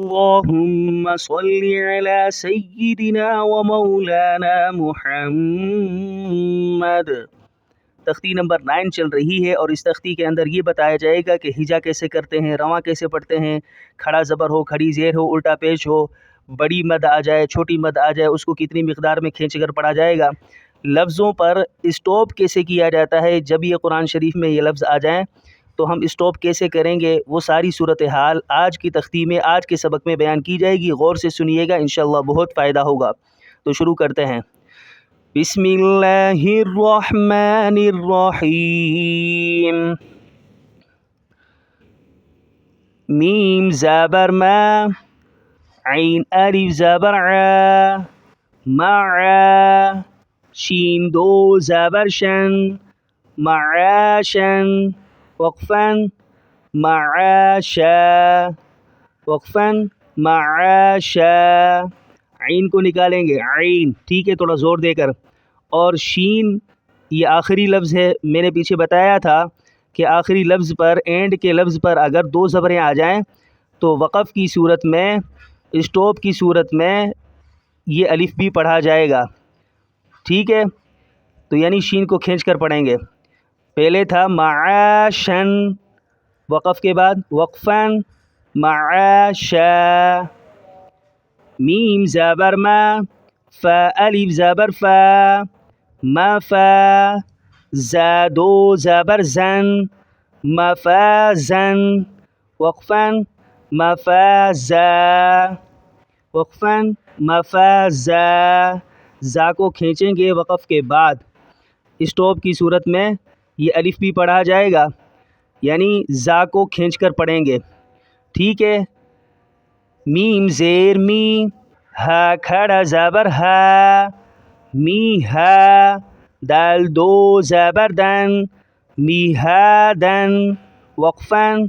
اللهم صل على سيدنا ومولانا محمد۔ تختی نمبر 9 چل رہی ہے اور اس تختی کے اندر یہ بتایا جائے گا کہ ہجا کیسے کرتے ہیں، رواں کیسے پڑھتے ہیں، کھڑا زبر ہو، کھڑی زیر ہو، الٹا پیش ہو، بڑی مد آ جائے، چھوٹی مد آ جائے، اس کو کتنی مقدار میں کھینچ کر پڑھا جائے گا، لفظوں پر اسٹاپ کیسے کیا جاتا ہے، جب یہ قرآن شریف میں یہ لفظ آ جائیں تو ہم اسٹاپ کیسے کریں گے، وہ ساری صورتحال آج کی تختی میں، آج کے سبق میں بیان کی جائے گی۔ غور سے سنیے گا، انشاءاللہ بہت فائدہ ہوگا۔ تو شروع کرتے ہیں۔ بسم اللہ الرحمن الرحیم۔ میم زبر ما، عین الف زبر ع، مع، شین دو زبر شن، معاشن، وقفاً معاشا، وقفاً معاشا، عین کو نکالیں گے، عین، ٹھیک ہے، تھوڑا زور دے کر، اور شین یہ آخری لفظ ہے، میں نے پیچھے بتایا تھا کہ آخری لفظ پر، اینڈ کے لفظ پر اگر دو زبریں آ جائیں تو وقف کی صورت میں، اسٹاپ کی صورت میں یہ الف بھی پڑھا جائے گا، ٹھیک ہے، تو یعنی شین کو کھینچ کر پڑھیں گے۔ پہلے تھا معاشن، وقف کے بعد وقفاً معاشا، میم زبر ما، فا الف زبر فا، مفا، زا دو زبر زن، مفازن، وقفاً مفازا، وقفاً مفازا، زا کو کھینچیں گے وقف کے بعد، اسٹاپ کی صورت میں یہ الف بھی پڑھا جائے گا، یعنی زا کو کھینچ کر پڑھیں گے، ٹھیک ہے۔ میم زیر می، ہا کھڑا زبر ہا، می ہا، دال دو زبر دن، می ہا دن، وقفاً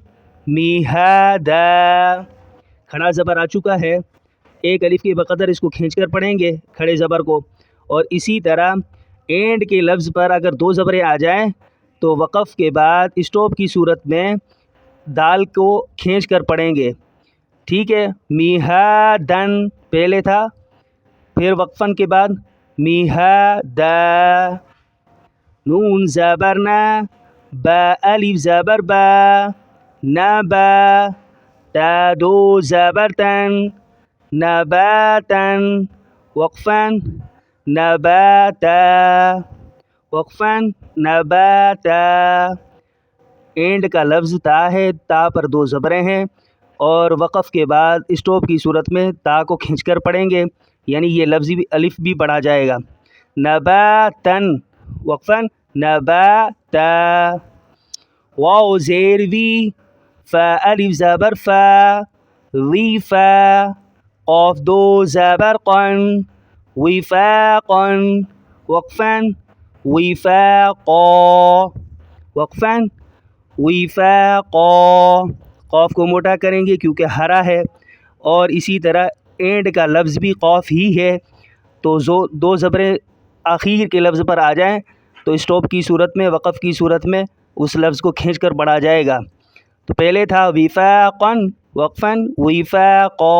می ہا دا، کھڑا زبر آ چکا ہے، ایک الف کے بقدر اس کو کھینچ کر پڑھیں گے کھڑے زبر کو، اور اسی طرح اینڈ کے لفظ پر اگر دو زبریں آ جائیں تو وقف کے بعد اسٹاپ کی صورت میں دال کو کھینچ کر پڑھیں گے، ٹھیک ہے۔ میہادن پہلے تھا، پھر وقفاً کے بعد میہادا، نون زبر نا، با الف زبر با، نبا، تا دو زبر تن، نباتن، وقفاً نباتا، وقفاً نباتا، اینڈ کا لفظ تا ہے، تا پر دو زبریں ہیں، اور وقف کے بعد اسٹاپ کی صورت میں تا کو کھینچ کر پڑھیں گے، یعنی یہ لفظی بھی الف بھی پڑھا جائے گا، نباتن، وقفاً نباتا، واو زیر وی، فا الف زبر فا، ویفا، قاف دو زبر قن، وفاقن، وقفاً وفاقا، وقفاً وفاقا، قاف کو موٹا کریں گے کیونکہ ہرا ہے، اور اسی طرح اینڈ کا لفظ بھی قاف ہی ہے، تو دو زبریں آخر کے لفظ پر آ جائیں تو اسٹاپ کی صورت میں، وقف کی صورت میں اس لفظ کو کھینچ کر پڑھا جائے گا۔ تو پہلے تھا وفاقن، وقفاً وفاقا۔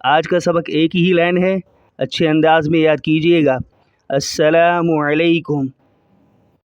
آج کا سبق ایک ہی لائن ہے، اچھے انداز میں یاد کیجیے گا۔ السلام علیکم۔